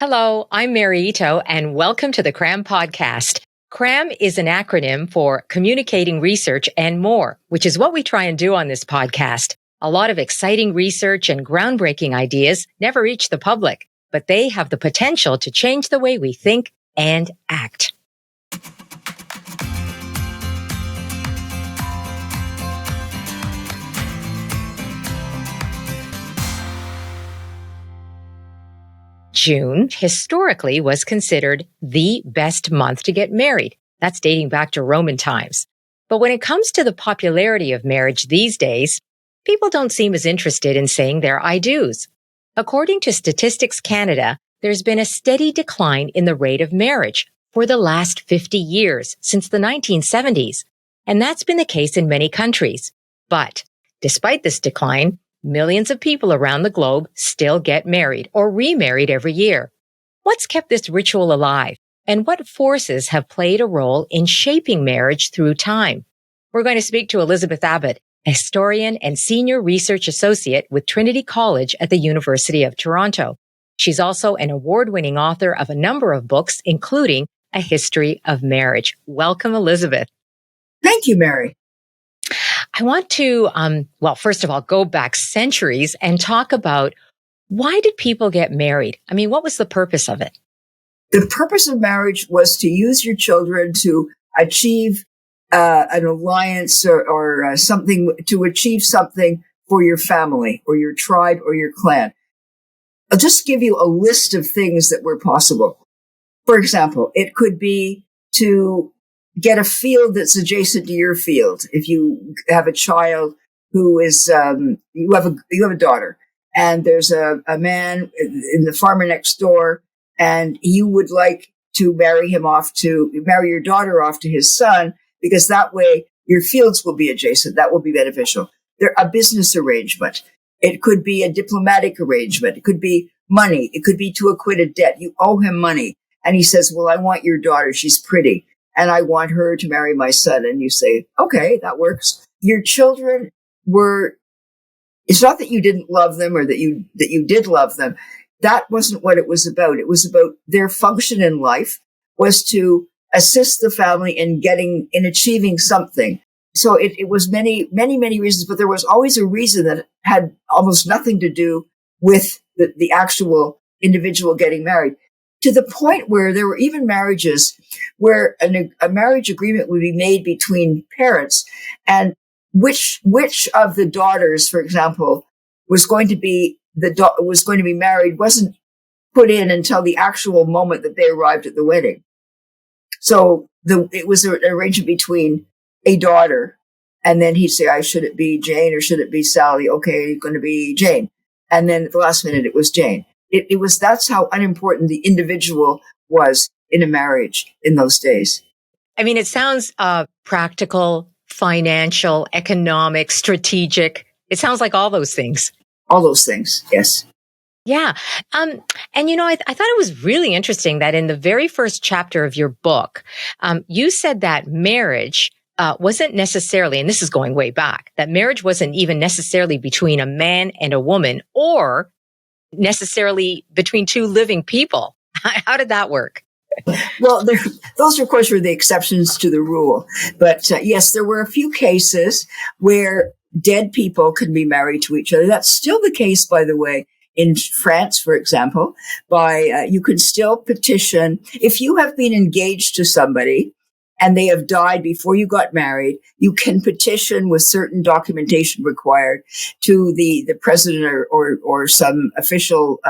Hello, I'm Mary Ito, and welcome to the CRAM podcast. CRAM is an acronym for Communicating Research and More, which is what we try and do on this podcast. A lot of exciting research and groundbreaking ideas never reach the public, but they have the potential to change the way we think and act. June historically was considered the best month to get married. That's dating back to Roman times. But when it comes to the popularity of marriage these days, people don't seem as interested in saying their I do's. According to Statistics Canada, there's been a steady decline in the rate of marriage for the last 50 years, since the 1970s. And that's been the case in many countries. But despite this decline, millions of people around the globe still get married or remarried every year. What's kept this ritual alive? And what forces have played a role in shaping marriage through time? We're going to speak to Elizabeth Abbott, a historian and senior research associate with Trinity College at the University of Toronto. She's also an award-winning author of a number of books, including A History of Marriage. Welcome, Elizabeth. Thank you, Mary. I want to, first of all, go back centuries and talk about why did people get married? I mean, what was the purpose of it? The purpose of marriage was to use your children to achieve an alliance or something, to achieve something for your family or your tribe or your clan. I'll just give you a list of things that were possible. For example, it could be to get a field that's adjacent to your field. If you have a child who is, you have a daughter, and there's a man in the farmer next door, and you would like to marry your daughter off to his son, because that way your fields will be adjacent. That will be beneficial. A business arrangement. It could be a diplomatic arrangement. It could be money. It could be to acquit a debt. You owe him money. And he says, well, I want your daughter. She's pretty. And I want her to marry my son. And you say, okay, that works. Your children it's not that you didn't love them or that you did love them. That wasn't what it was about. It was about their function in life was to assist the family in achieving something. So it was many, many, many reasons, but there was always a reason that had almost nothing to do with the actual individual getting married. To the point where there were even marriages where a marriage agreement would be made between parents, and which of the daughters, for example, was going to be married wasn't put in until the actual moment that they arrived at the wedding. So it was an arrangement between a daughter, and then he'd say, should it be Jane or should it be Sally? Okay, it's going to be Jane. And then at the last minute, it was Jane. That's how unimportant the individual was in a marriage in those days. I mean, it sounds practical, financial, economic, strategic. It sounds like all those things. All those things, yes. Yeah. And I thought it was really interesting that in the very first chapter of your book, you said that marriage wasn't necessarily, and this is going way back, that marriage wasn't even necessarily between a man and a woman or necessarily between two living people. How did that work? Well, those, of course, were the exceptions to the rule. But yes, there were a few cases where dead people could be married to each other. That's still the case, by the way. In France, for example, you can still petition. If you have been engaged to somebody and they have died before you got married, you can petition with certain documentation required to the president or some official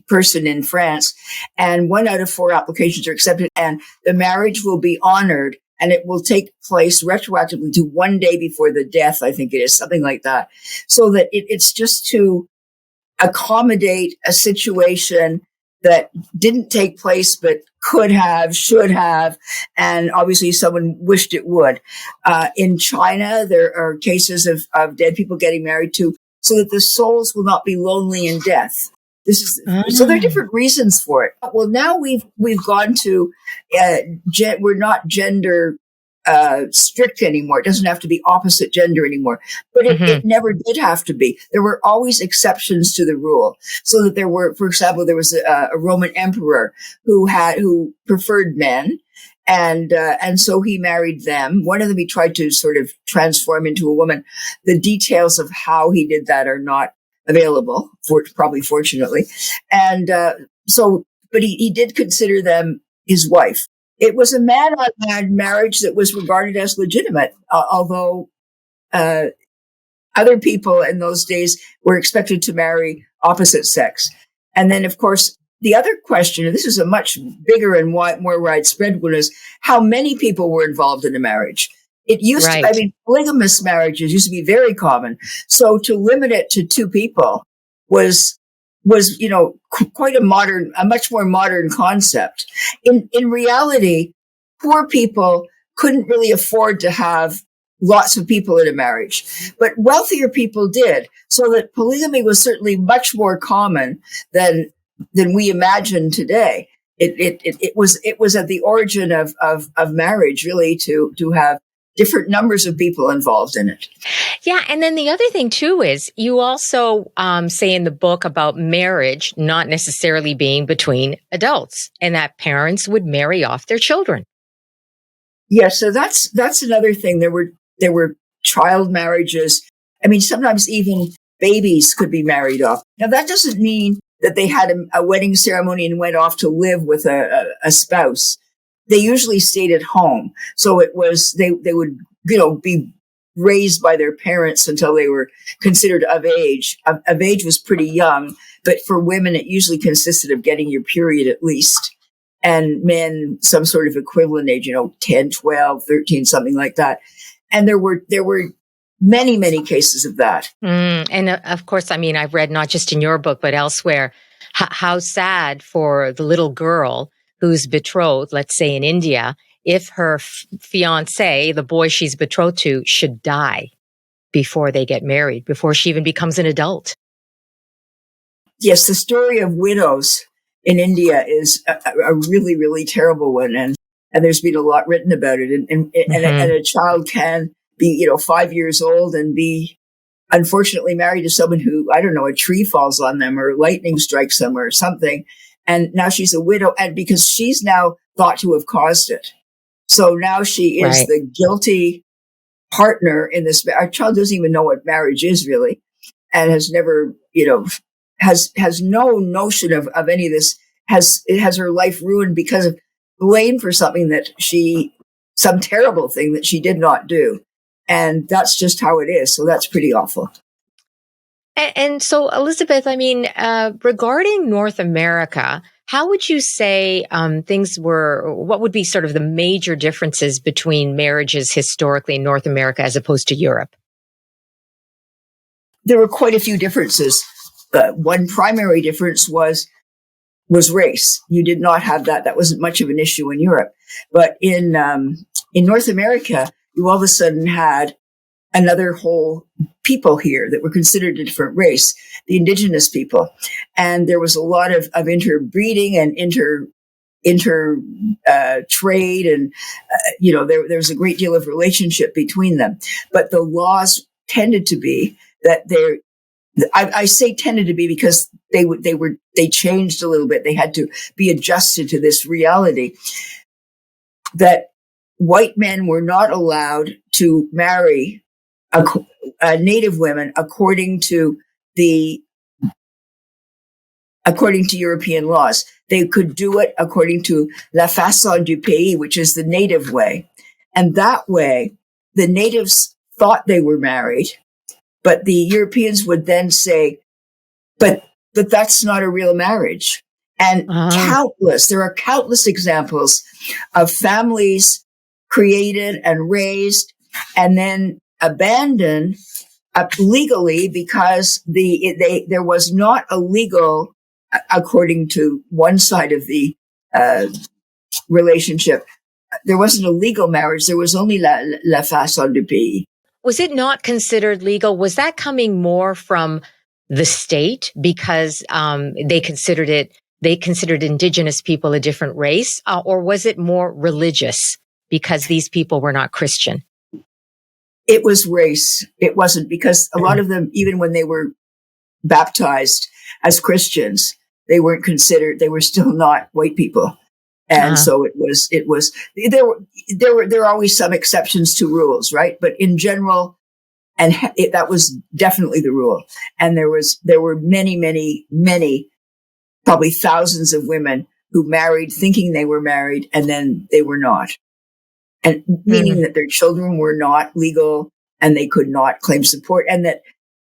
person in France. And 1 out of 4 applications are accepted, and the marriage will be honored, and it will take place retroactively to 1 day before the death, I think it is, something like that. So that it's just to accommodate a situation that didn't take place, but could have, should have, and obviously someone wished it would. In China, there are cases of dead people getting married to, so that the souls will not be lonely in death. So there are different reasons for it. Well, now we've gone to, we're not gender strict anymore. It doesn't have to be opposite gender anymore. But it never did have to be. There were always exceptions to the rule. So that there were, for example, there was a Roman emperor who preferred men. And so he married them. One of them he tried to sort of transform into a woman. The details of how he did that are not available, probably fortunately. And but he did consider them his wife. It was a man-on-man marriage that was regarded as legitimate, although other people in those days were expected to marry opposite sex. And then, of course, the other question, and this is a much bigger and more widespread one, is how many people were involved in a marriage. It used to, I mean, polygamous marriages used to be very common. So to limit it to two people was, quite a much more modern concept. In reality, poor people couldn't really afford to have lots of people in a marriage, but wealthier people did. So that polygamy was certainly much more common than we imagine today. It was at the origin of marriage, really, to have different numbers of people involved in it. Yeah. And then the other thing too is you also say in the book about marriage not necessarily being between adults, and that parents would marry off their children. Yes. So that's another thing. There were child marriages. I mean, sometimes even babies could be married off. Now that doesn't mean that they had a wedding ceremony and went off to live with a spouse. They usually stayed at home. So it was, they would, be raised by their parents until they were considered of age. Of age was pretty young, but for women, it usually consisted of getting your period at least. And men, some sort of equivalent age, 10, 12, 13, something like that. And there were many, many cases of that. And of course, I mean, I've read not just in your book, but elsewhere, how sad for the little girl who's betrothed, let's say in India, if her fiancé, the boy she's betrothed to, should die before they get married, before she even becomes an adult. Yes, the story of widows in India is a really, really terrible one. And there's been a lot written about it. And a child can be, 5 years old and be unfortunately married to someone who, I don't know, a tree falls on them or lightning strikes them or something. And now she's a widow, and because she's now thought to have caused it. So now she is the guilty partner in this. Our child doesn't even know what marriage is really, and has never, has no notion of any of this, has her life ruined because of blame for something some terrible thing that she did not do. And that's just how it is. So that's pretty awful. And so, Elizabeth, I mean, regarding North America, how would you say what would be sort of the major differences between marriages historically in North America as opposed to Europe? There were quite a few differences. One primary difference was race. You did not have that. That wasn't much of an issue in Europe. But in North America, you all of a sudden had another whole people here that were considered a different race, the indigenous people. And there was a lot of interbreeding and trade. And, there was a great deal of relationship between them. But the laws tended to be that I say tended to be because they changed a little bit. They had to be adjusted to this reality that white men were not allowed to marry native women according to European laws. They could do it according to la façon du pays, which is the native way. And that way, the natives thought they were married, but the Europeans would then say, but that's not a real marriage. And there are countless examples of families created and raised and then abandoned legally because there was not a legal, according to one side of the relationship, there wasn't a legal marriage. There was only la façon du pays. Was it not considered legal? Was that coming more from the state because they considered indigenous people a different race, or was it more religious because these people were not Christian? It was race. It wasn't, because a lot of them, even when they were baptized as Christians, they weren't considered, they were still not white people. And so there were always some exceptions to rules, right? But in general, and that was definitely the rule. And there were many, probably thousands of women who married thinking they were married, and then they were not. And meaning that their children were not legal and they could not claim support. And that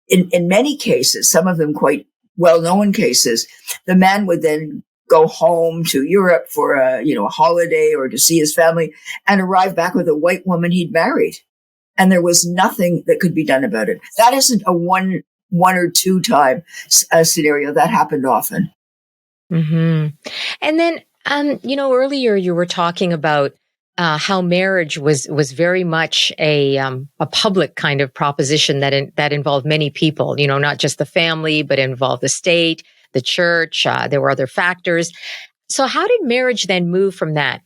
in many cases, some of them quite well-known cases, the man would then go home to Europe for a holiday or to see his family and arrive back with a white woman he'd married. And there was nothing that could be done about it. That isn't a one or two time scenario. That happened often. And then, earlier you were talking about how marriage was very much a public kind of proposition that involved many people, not just the family, but involved the state, the church. There were other factors. So how did marriage then move from that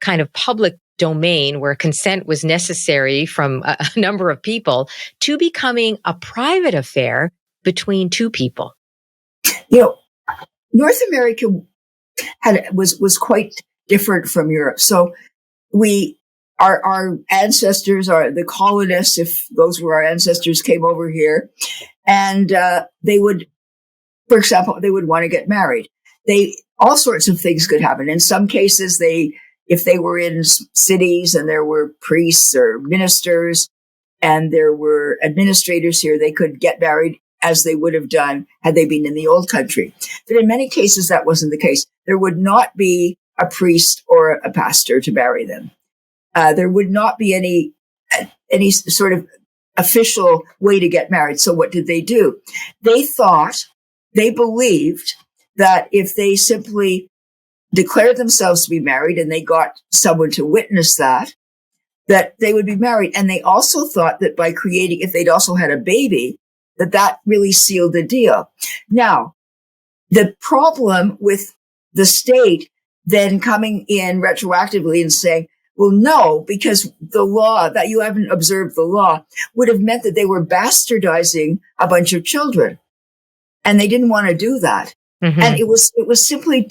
kind of public domain where consent was necessary from a number of people to becoming a private affair between two people? North America was quite different from Europe. So our ancestors, the colonists, if those were our ancestors, came over here, and they would, for example, they would want to get married. All sorts of things could happen. In some cases, if they were in cities and there were priests or ministers and there were administrators here, they could get married as they would have done had they been in the old country. But in many cases, that wasn't the case. There would not be a priest or a pastor to marry them. There would not be any sort of official way to get married. So what did they do? They believed that if they simply declared themselves to be married and they got someone to witness that they would be married. And they also thought that by creating, if they'd also had a baby, that really sealed the deal. Now, the problem with the state then coming in retroactively and saying, well, no, because the law, that you haven't observed the law, would have meant that they were bastardizing a bunch of children. And they didn't want to do that. And it was simply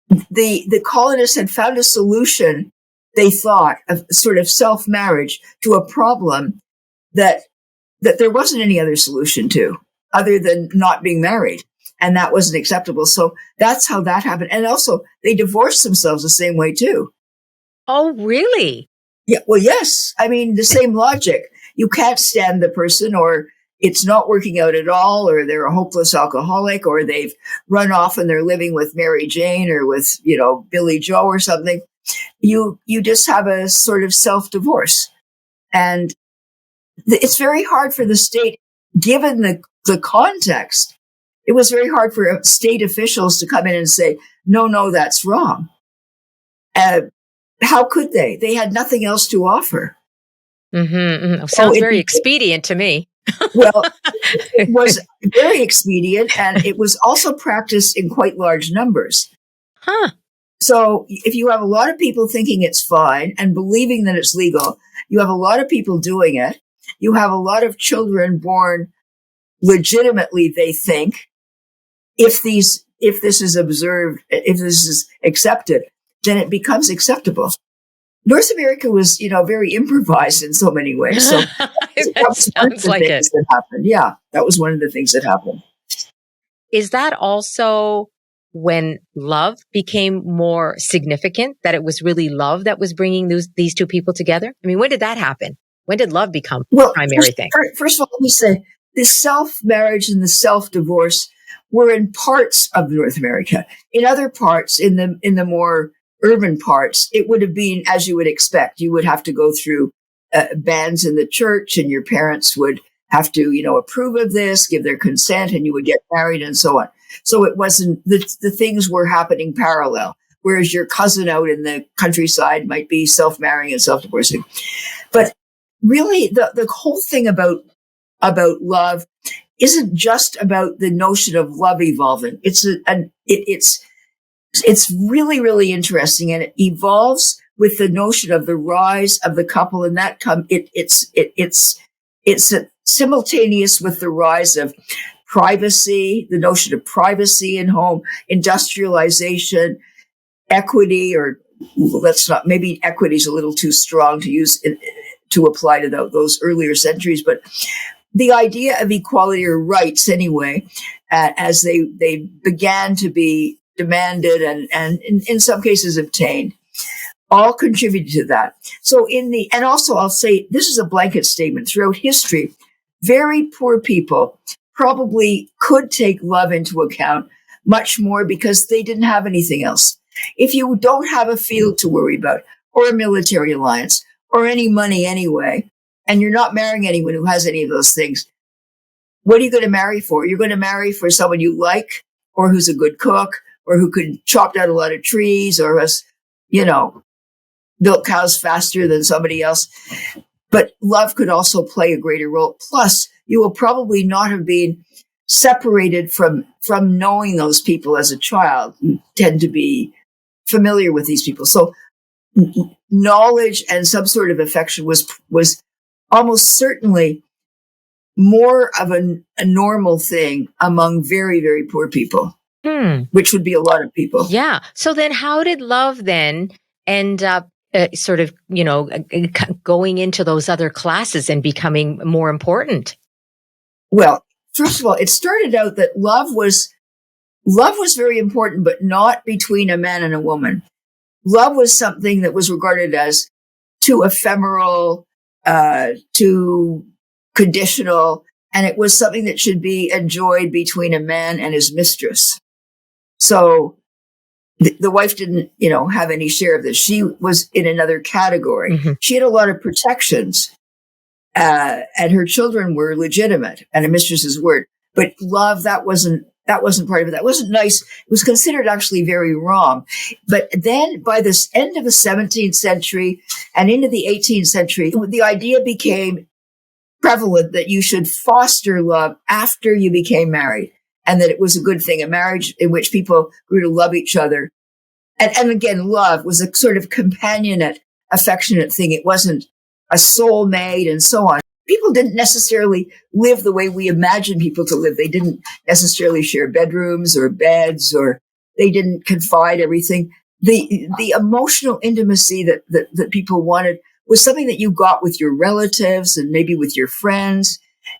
the colonists had found a solution, they thought, of sort of self-marriage to a problem that there wasn't any other solution to, other than not being married. And that wasn't acceptable. So that's how that happened. And also, they divorced themselves the same way, too. Oh, really? Yeah. Well, yes. I mean, the same logic. You can't stand the person, or it's not working out at all, or they're a hopeless alcoholic, or they've run off and they're living with Mary Jane or with, Billy Joe or something. You just have a sort of self-divorce. And it's very hard for the state, given the context. It was very hard for state officials to come in and say, no, that's wrong. How could they? They had nothing else to offer. Sounds very expedient to me. Well, it was very expedient, and it was also practiced in quite large numbers. So if you have a lot of people thinking it's fine and believing that it's legal, you have a lot of people doing it. You have a lot of children born legitimately, they think. If this is observed, if this is accepted, then it becomes acceptable. North America was, very improvised in so many ways. So that was one of the things that happened. Yeah, that was one of the things that happened. Is that also when love became more significant, that it was really love that was bringing these two people together? I mean, when did that happen? When did love become the primary thing? First of all, let me say, the self-marriage and the self-divorce were in parts of North America. In other parts, in the more urban parts, it would have been as you would expect. You would have to go through bans in the church, and your parents would have to, approve of this, give their consent, and you would get married and so on. So it wasn't, the things were happening parallel, whereas your cousin out in the countryside might be self-marrying and self-divorcing. But really, the whole thing about love isn't just about the notion of love evolving. It's really, really interesting, and it evolves with the notion of the rise of the couple, and that it's simultaneous with the rise of privacy, the notion of privacy in home, industrialization, equity, or let's not, maybe equity is a little too strong to use to apply to those earlier centuries, but the idea of equality or rights anyway, as they began to be demanded and in some cases obtained, all contributed to that. So and also I'll say, this is a blanket statement throughout history, very poor people probably could take love into account much more because they didn't have anything else. If you don't have a field to worry about or a military alliance or any money anyway, and you're not marrying anyone who has any of those things, what are you going to marry for? You're going to marry for someone you like, or who's a good cook, or who could chop down a lot of trees, or has, milk cows faster than somebody else. But love could also play a greater role. Plus, you will probably not have been separated from knowing those people as a child. You tend to be familiar with these people. So knowledge and some sort of affection was almost certainly more of a normal thing among very, very poor people, which would be a lot of people. Yeah. So then how did love then end up going into those other classes and becoming more important? Well, first of all, it started out that love was very important, but not between a man and a woman. Love was something that was regarded as too ephemeral, too conditional, and it was something that should be enjoyed between a man and his mistress. So the wife didn't, have any share of this. She was in another category. Mm-hmm. She had a lot of protections, and her children were legitimate and a mistress's word. But love, that wasn't part of it. That wasn't nice. It was considered actually very wrong. But then by the end of the 17th century and into the 18th century, the idea became prevalent that you should foster love after you became married, and that it was a good thing, a marriage in which people grew to love each other. And again, love was a sort of companionate, affectionate thing. It wasn't a soulmate and so on. People didn't necessarily live the way we imagine people to live. They didn't necessarily share bedrooms or beds, or they didn't confide everything. The emotional intimacy that people wanted was something that you got with your relatives and maybe with your friends.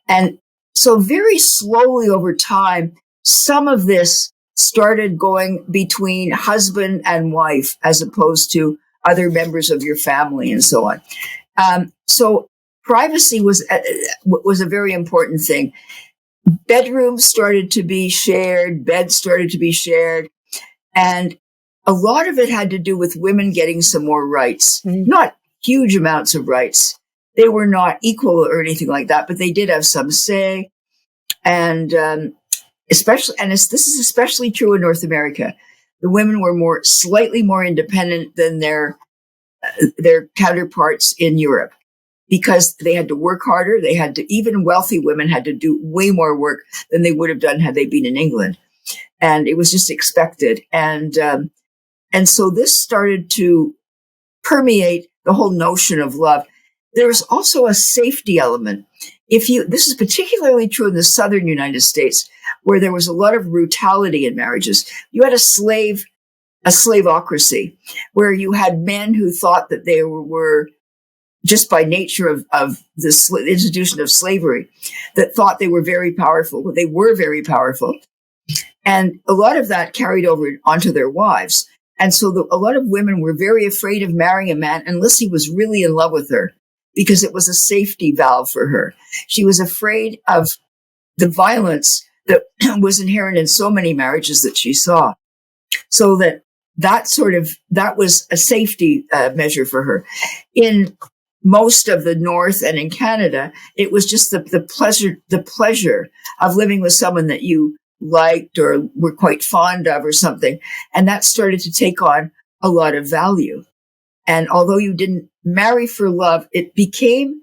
And so very slowly over time, some of this started going between husband and wife as opposed to other members of your family and so on. So privacy was a very important thing. Bedrooms started to be shared, beds started to be shared, and a lot of it had to do with women getting some more rights. Mm-hmm. Not huge amounts of rights. They were not equal or anything like that, but they did have some say. And this is especially true in North America. The women were slightly more independent than their counterparts in Europe, because they had to work harder. Even wealthy women had to do way more work than they would have done had they been in England. And it was just expected. And so this started to permeate the whole notion of love. There was also a safety element. This is particularly true in the southern United States, where there was a lot of brutality in marriages. You had a slaveocracy, where you had men who thought that they were just by nature of the institution of slavery, that thought they were very powerful. Well, they were very powerful. And a lot of that carried over onto their wives. And so a lot of women were very afraid of marrying a man unless he was really in love with her, because it was a safety valve for her. She was afraid of the violence that was inherent in so many marriages that she saw. So that was a safety measure for her. In most of the North and in Canada, it was just the pleasure of living with someone that you liked or were quite fond of or something. And that started to take on a lot of value. And although you didn't marry for love, it became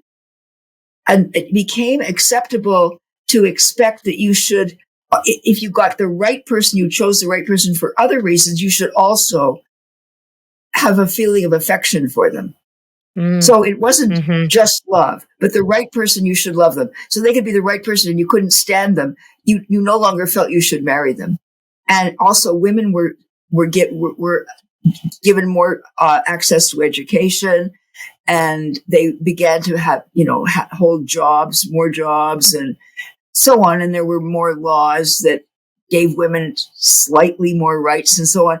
acceptable to expect that you should, if you got the right person, you chose the right person for other reasons, you should also have a feeling of affection for them. Mm. So it wasn't Mm-hmm. just love, but the right person, you should love them. So they could be the right person and you couldn't stand them. You no longer felt you should marry them. And also women were given more access to education, and they began to have, hold jobs, more jobs and so on. And there were more laws that gave women slightly more rights and so on.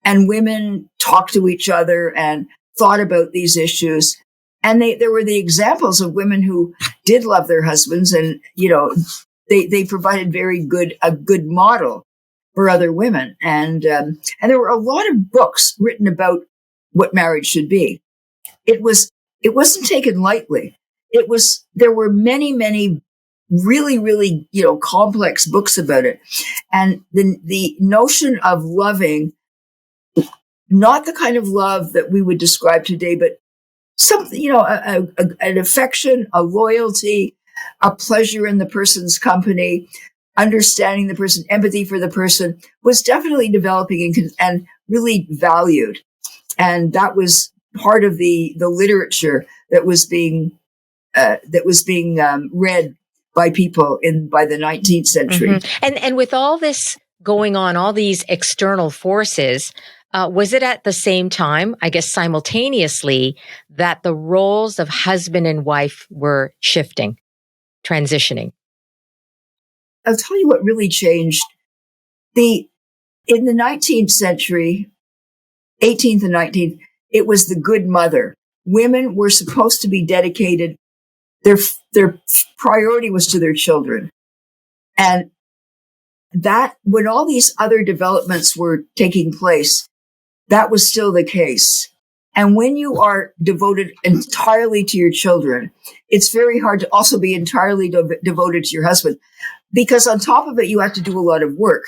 And women talked to each other and thought about these issues. And there were the examples of women who did love their husbands, and, they provided a good model for other women. And there were a lot of books written about what marriage should be. It wasn't taken lightly. There were many, many really, really, complex books about it. And the notion of loving, not the kind of love that we would describe today, but something, an affection, a loyalty, a pleasure in the person's company, understanding the person, empathy for the person, was definitely developing and really valued. And that was part of the literature that was being read by people by the 19th century. Mm-hmm. And with all this going on, all these external forces, was it at the same time, I guess simultaneously, that the roles of husband and wife were shifting, transitioning? I'll tell you what really changed. In the 19th century, 18th and 19th, it was the good mother. Women were supposed to be dedicated. Their priority was to their children. And that, when all these other developments were taking place, that was still the case. And when you are devoted entirely to your children, it's very hard to also be entirely devoted to your husband, because on top of it, you have to do a lot of work.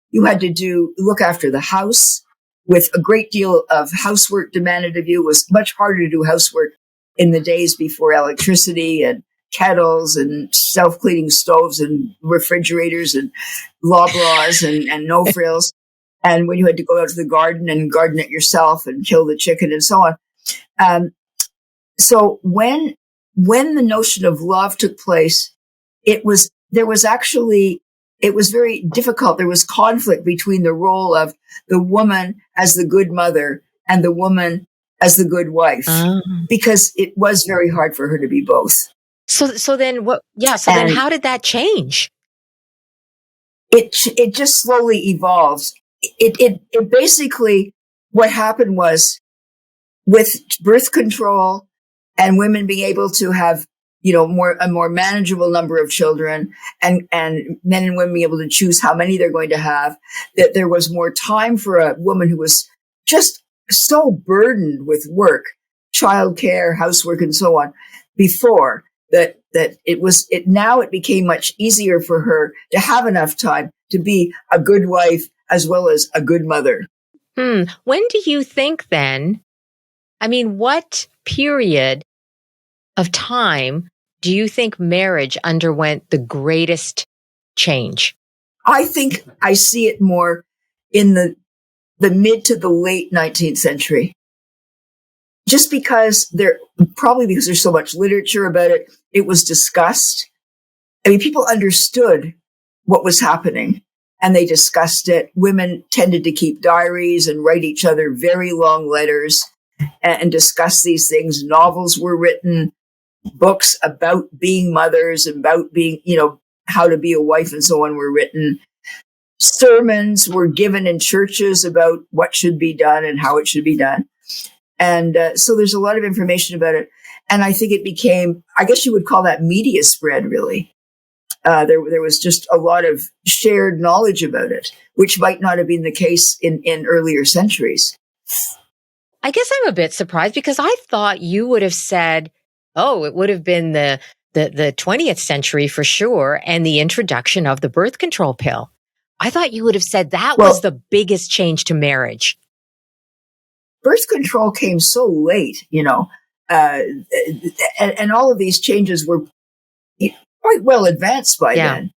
You had to look after the house, with a great deal of housework demanded of you. It was much harder to do housework in the days before electricity and kettles and self-cleaning stoves and refrigerators and Loblaws and no frills. And when you had to go out to the garden and garden it yourself and kill the chicken and so on. So when the notion of love took place, it was very difficult. There was conflict between the role of the woman as the good mother and the woman as the good wife, because it was very hard for her to be both. So then what? Yeah. So then how did that change? It just slowly evolved. It basically, what happened was, with birth control and women being able to have, a more manageable number of children, and men and women being able to choose how many they're going to have, that there was more time for a woman who was just so burdened with work, childcare, housework, and so on before, that now it became much easier for her to have enough time to be a good wife as well as a good mother. When do you think then, what period of time do you think marriage underwent the greatest change? I think I see it more in the mid to the late 19th century. Just because there's so much literature about it, it was discussed. People understood what was happening and they discussed it. Women tended to keep diaries and write each other very long letters and discuss these things. Novels were written, books about being mothers, about being, how to be a wife and so on were written. Sermons were given in churches about what should be done and how it should be done. And so there's a lot of information about it. And I think it became, I guess you would call that media spread, really. There was just a lot of shared knowledge about it, which might not have been the case in earlier centuries. I guess I'm a bit surprised, because I thought you would have said, it would have been the 20th century for sure, and the introduction of the birth control pill. I thought you would have said that was the biggest change to marriage. Birth control came so late, and all of these changes were quite well advanced by then.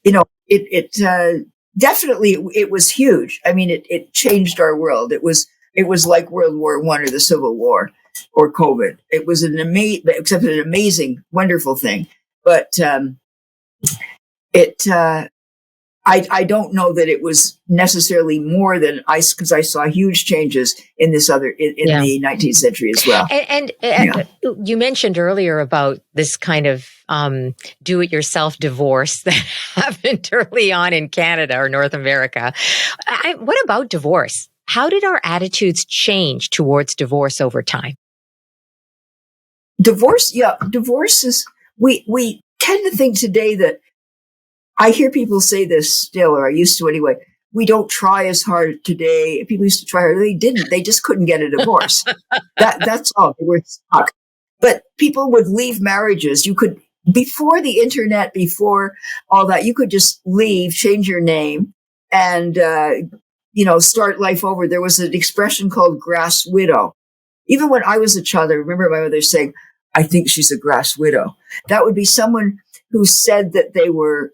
It definitely, it was huge. It changed our world. It was It was like World War I or the Civil War or COVID. It was an amazing, wonderful thing. But I don't know that it was necessarily more than because I saw huge changes in the 19th century as well. And you mentioned earlier about this kind of do-it-yourself divorce that happened early on in Canada or North America. What about divorce? How did our attitudes change towards divorce over time? Divorce is, we tend to think today that, I hear people say this still, or I used to anyway, we don't try as hard today. People used to try harder. They didn't. They just couldn't get a divorce. That's all. They were stuck. But people would leave marriages. You could, before the internet, before all that, you could just leave, change your name, and, start life over. There was an expression called grass widow. Even when I was a child, I remember my mother saying, I think she's a grass widow. That would be someone who said that they were,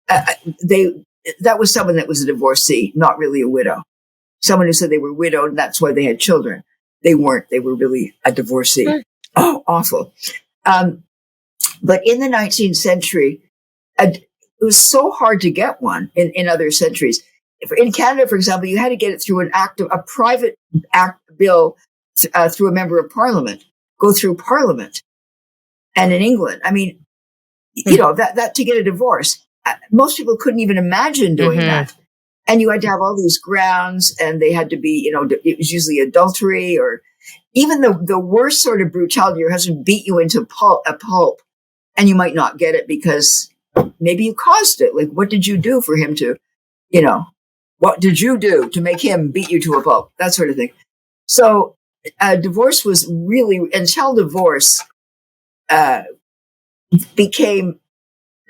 that was someone that was a divorcee, not really a widow. Someone who said they were widowed, and that's why they had children. They weren't. They were really a divorcee. Oh, awful. But in the 19th century, it was so hard to get one in other centuries. In Canada, for example, you had to get it through a private bill through a member of Parliament, go through Parliament. And in England, I mean, that to get a divorce, most people couldn't even imagine doing that. And you had to have all these grounds, and they had to be, it was usually adultery, or even the worst sort of brutality. Your husband beat you into a pulp, and you might not get it because maybe you caused it. Like, what did you do for him to, what did you do to make him beat you to a pulp? That sort of thing. So divorce was really, until divorce became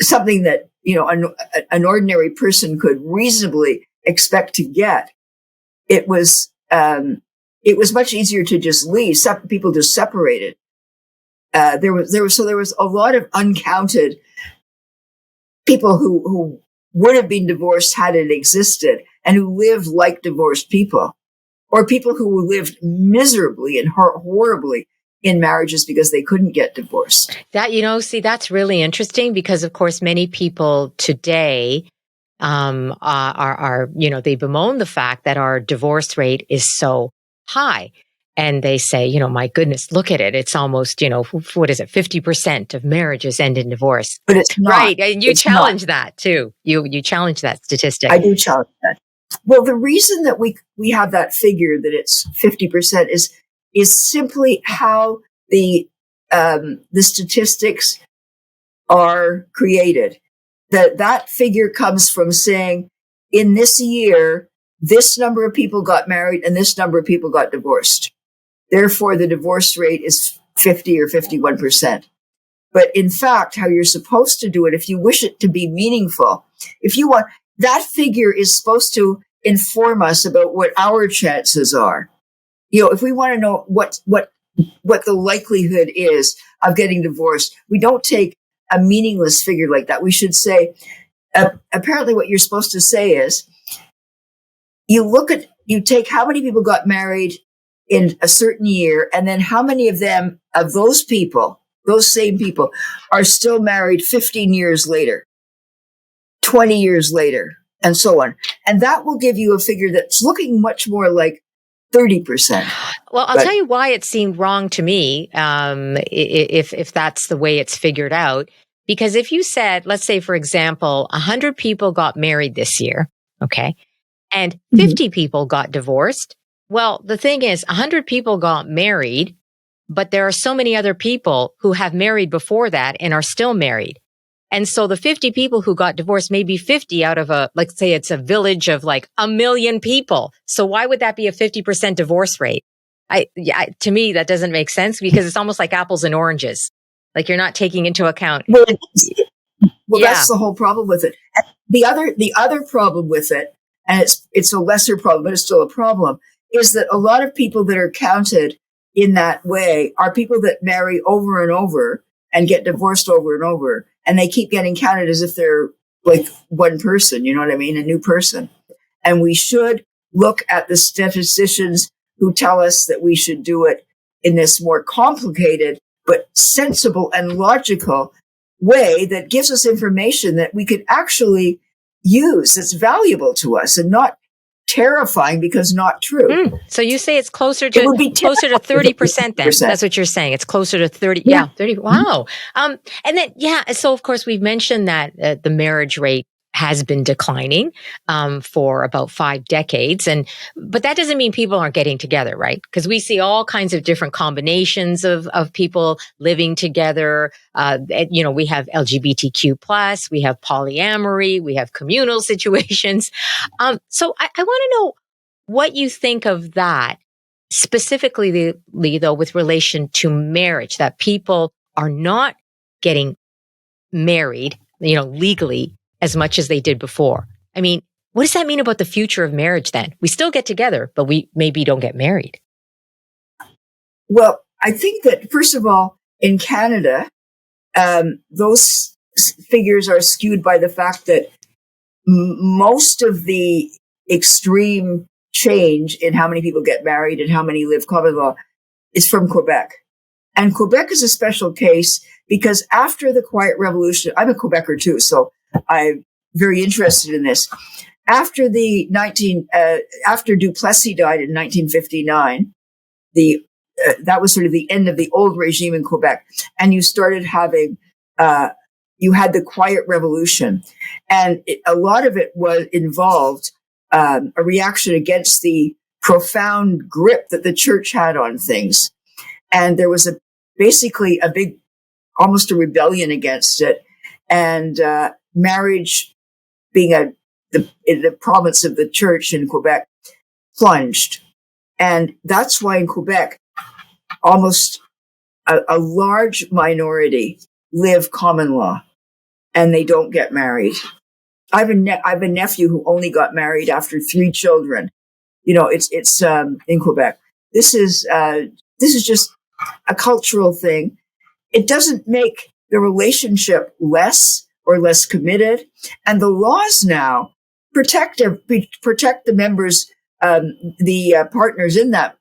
something that, an ordinary person could reasonably expect to get. It was much easier to just leave. People just separated. There was a lot of uncounted people who would have been divorced had it existed, and who lived like divorced people, or people who lived miserably and horribly in marriages because they couldn't get divorced. That's really interesting, because of course many people today are they bemoan the fact that our divorce rate is so high. And they say, my goodness, look at it. It's almost, what is it? 50% of marriages end in divorce. But it's not. Right. And you challenge that too. You challenge that statistic. I do challenge that. Well, the reason that we have that figure that it's 50% is simply how the statistics are created. That figure comes from saying, in this year, this number of people got married and this number of people got divorced. Therefore, the divorce rate is 50 or 51%. But in fact, how you're supposed to do it, if you wish it to be meaningful, that figure is supposed to inform us about what our chances are. If we want to know what the likelihood is of getting divorced, we don't take a meaningless figure like that. We should say, apparently what you're supposed to say is, you take how many people got married in a certain year, and then how many of those same people are still married 15 years later, 20 years later, and so on. And that will give you a figure that's looking much more like 30%. Well, I'll tell you why it seemed wrong to me, if that's the way it's figured out. Because if you said, let's say, for example, 100 people got married this year, okay, and 50 people got divorced. Well, the thing is, 100 people got married, but there are so many other people who have married before that and are still married. And so the 50 people who got divorced may be 50 out of let's say it's a village of like 1 million people. So why would that be a 50% divorce rate? To me, that doesn't make sense, because it's almost like apples and oranges. Like, you're not taking into account. Well, that's the whole problem with it. The other problem with it, and it's a lesser problem, but it's still a problem, is that a lot of people that are counted in that way are people that marry over and over and get divorced over and over, and they keep getting counted as if they're like one person, you know what I mean? A new person. And we should look at the statisticians who tell us that we should do it in this more complicated but sensible and logical way that gives us information that we could actually use that's valuable to us and not terrifying because not true. So you say it's closer to 30% then. That's what you're saying. It's closer to 30. Yeah, 30. Wow. And then, so of course we've mentioned that the marriage rate has been declining for about 5 decades. But that doesn't mean people aren't getting together, right? Because we see all kinds of different combinations of people living together. We have LGBTQ plus, we have polyamory, we have communal situations. So I want to know what you think of that, specifically though, with relation to marriage, that people are not getting married, legally as much as they did before. I mean, what does that mean about the future of marriage then? We still get together, but we maybe don't get married. Well, I think that, first of all, in Canada, those figures are skewed by the fact that most of the extreme change in how many people get married and how many live common law is from Quebec. And Quebec is a special case because after the Quiet Revolution, I'm a Quebecer too, so I'm very interested in this. After after Duplessis died in 1959, that was sort of the end of the old regime in Quebec, and you started having you had the Quiet Revolution, and a lot of it involved a reaction against the profound grip that the church had on things, and there was basically a big, almost a rebellion against it, and marriage, being in the province of the church in Quebec, plunged. And that's why in Quebec, almost a large minority live common law and they don't get married. I have a nephew who only got married after 3 children. It's in Quebec. This is just a cultural thing. It doesn't make the relationship less or less committed. And the laws now protect the members, the partners in that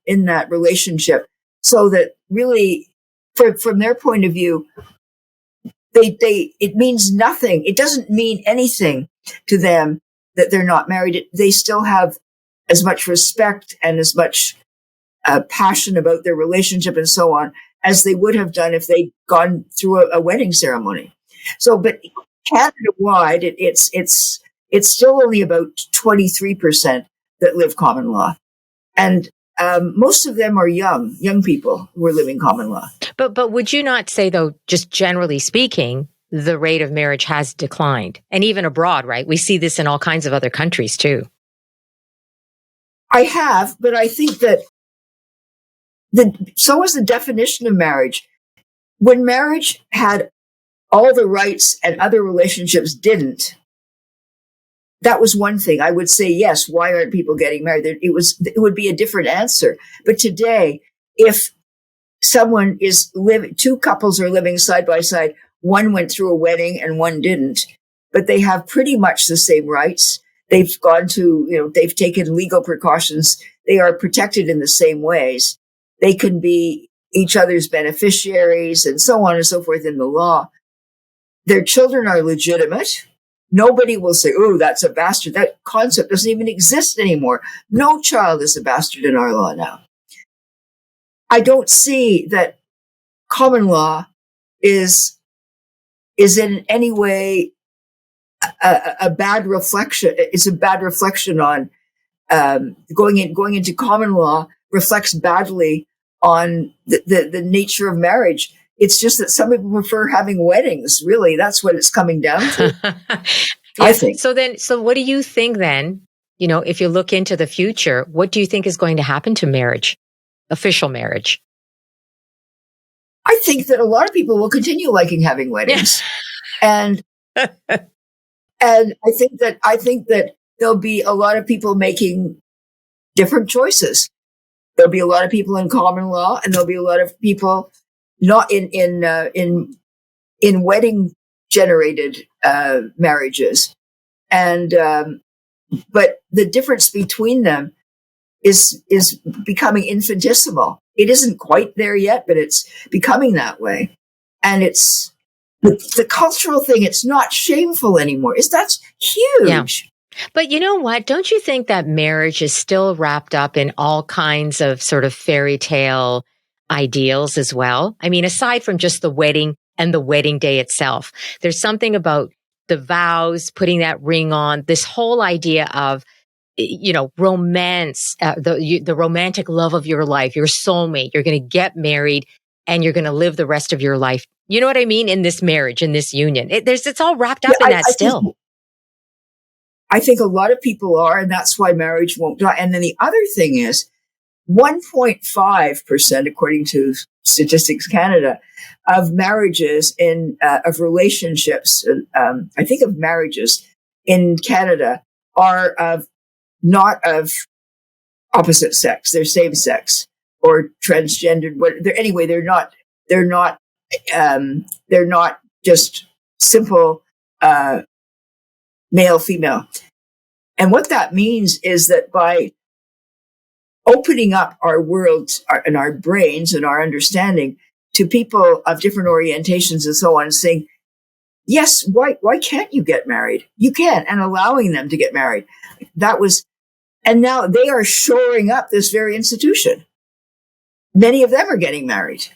relationship, so that really, from their point of view, it means nothing. It doesn't mean anything to them that they're not married. They still have as much respect and as much passion about their relationship and so on as they would have done if they'd gone through a wedding ceremony. So, but Canada-wide, it's still only about 23% that live common law, and most of them are young people who are living common law. But would you not say, though, just generally speaking, the rate of marriage has declined, and even abroad, right? We see this in all kinds of other countries too. I have, but I think that so is the definition of marriage. When marriage had all the rights and other relationships didn't, that was one thing. I would say, yes, why aren't people getting married? It would be a different answer. But today, if someone is two couples are living side by side, one went through a wedding and one didn't, but they have pretty much the same rights. They've they've taken legal precautions. They are protected in the same ways. They can be each other's beneficiaries and so on and so forth in the law. Their children are legitimate. Nobody will say, oh, that's a bastard. That concept doesn't even exist anymore. No child is a bastard in our law now. I don't see that common law is in any way a bad reflection. It's a bad reflection on going into common law reflects badly on the nature of marriage. It's just that some people prefer having weddings. Really, that's what it's coming down to. I think. So what do you think then? If you look into the future, what do you think is going to happen to marriage, official marriage? I think that a lot of people will continue liking having weddings, and I think that there'll be a lot of people making different choices. There'll be a lot of people in common law, and there'll be a lot of people not in wedding generated marriages, and but the difference between them is becoming infinitesimal. It isn't quite there yet, but it's becoming that way. And it's the cultural thing. It's not shameful anymore. That's huge. Yeah. But you know what? Don't you think that marriage is still wrapped up in all kinds of sort of fairy tale ideals as well? I mean, aside from just the wedding and the wedding day itself, there's something about the vows, putting that ring on, this whole idea of, romance, the romantic love of your life, your soulmate. You're going to get married and you're going to live the rest of your life. You know what I mean? In this marriage, in this union, it's all wrapped up in that still. I think a lot of people are, and that's why marriage won't die. And then the other thing is 1.5%, according to Statistics Canada, of marriages of relationships, I think of marriages in Canada are not of opposite sex. They're same sex or transgendered. They're not just simple, male, female. And what that means is that by opening up our worlds and our brains and our understanding to people of different orientations and so on, and saying, yes, why can't you get married? You can, and allowing them to get married. And now they are shoring up this very institution. Many of them are getting married.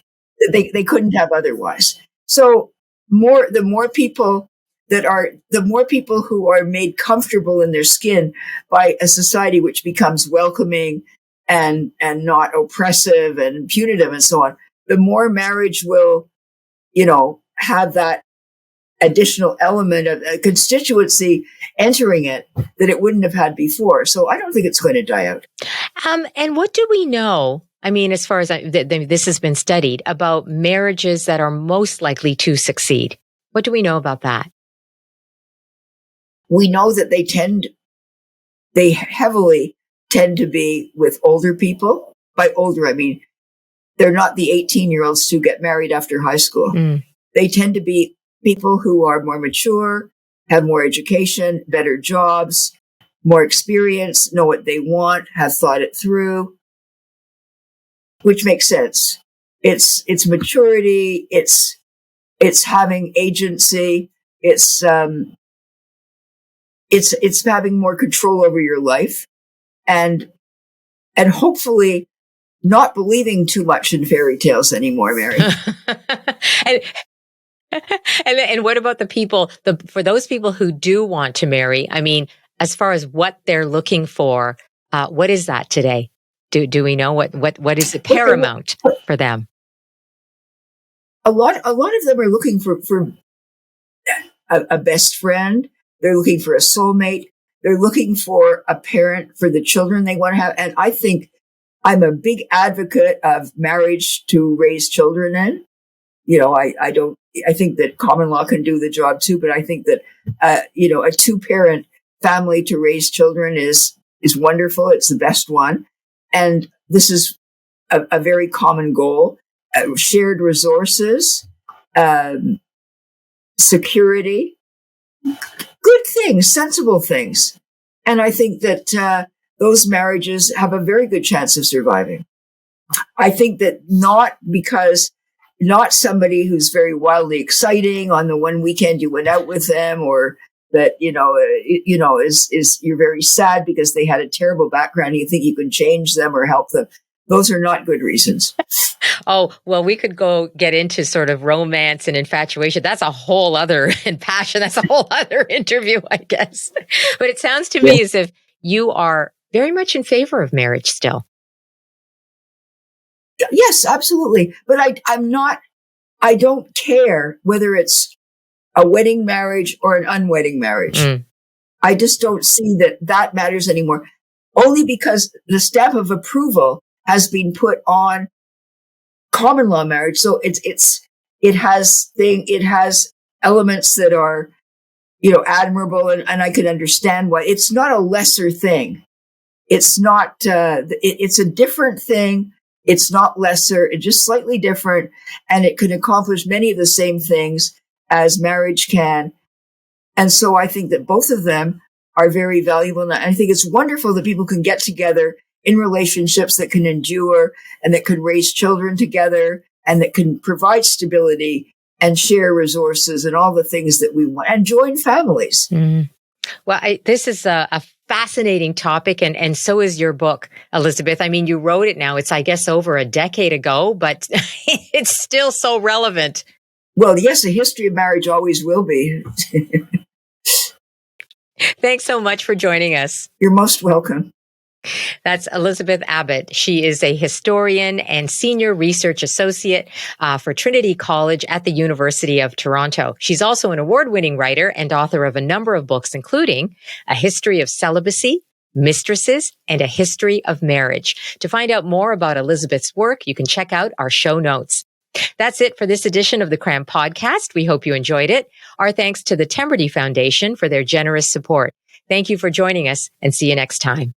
They couldn't have otherwise. So the more people who are made comfortable in their skin by a society which becomes welcoming and not oppressive and punitive and so on, the more marriage will, have that additional element of a constituency entering it that it wouldn't have had before. So I don't think it's going to die out. And what do we know? I mean, as far as this has been studied about marriages that are most likely to succeed. What do we know about that? We know that they heavily tend to be with older people. By older, I mean, they're not the 18-year-olds who get married after high school. Mm. They tend to be people who are more mature, have more education, better jobs, more experience, know what they want, have thought it through, which makes sense. It's maturity. It's having agency. It's having more control over your life, and hopefully not believing too much in fairy tales anymore, Mary. And what about the people, for those people who do want to marry? I mean, as far as what they're looking for, what is that today? Do we know what is paramount for them? A lot of them are looking for a best friend. They're looking for a soulmate. They're looking for a parent for the children they want to have. And I think I'm a big advocate of marriage to raise children in. I think that common law can do the job too, but I think that, a 2-parent family to raise children is wonderful. It's the best one. And this is a very common goal. Shared resources, security, good things, sensible things. And I think that those marriages have a very good chance of surviving. I think that not somebody who's very wildly exciting on the one weekend you went out with them, or that, is you're very sad because they had a terrible background and you think you can change them or help them. Those are not good reasons. Oh, well, we could get into sort of romance and infatuation. That's a whole other, and passion. That's a whole other interview, I guess. But it sounds to me as if you are very much in favor of marriage still. Yes, absolutely. But I don't care whether it's a wedding marriage or an unwedding marriage. Mm. I just don't see that matters anymore. Only because the stamp of approval has been put on common law marriage. So it has elements that are, admirable, and I can understand why. It's not a lesser thing. It's not, it's a different thing. It's not lesser. It's just slightly different, and it can accomplish many of the same things as marriage can. And so I think that both of them are very valuable. And I think it's wonderful that people can get together in relationships that can endure and that can raise children together and that can provide stability and share resources and all the things that we want and join families. Mm. Well, this is a fascinating topic, and so is your book, Elizabeth. I mean, you wrote it now. It's, I guess, over a decade ago, but it's still so relevant. Well, yes, a history of marriage always will be. Thanks so much for joining us. You're most welcome. That's Elizabeth Abbott. She is a historian and senior research associate for Trinity College at the University of Toronto. She's also an award-winning writer and author of a number of books, including A History of Celibacy, Mistresses, and A History of Marriage. To find out more about Elizabeth's work, you can check out our show notes. That's it for this edition of the Cram Podcast. We hope you enjoyed it. Our thanks to the Temperty Foundation for their generous support. Thank you for joining us, and see you next time.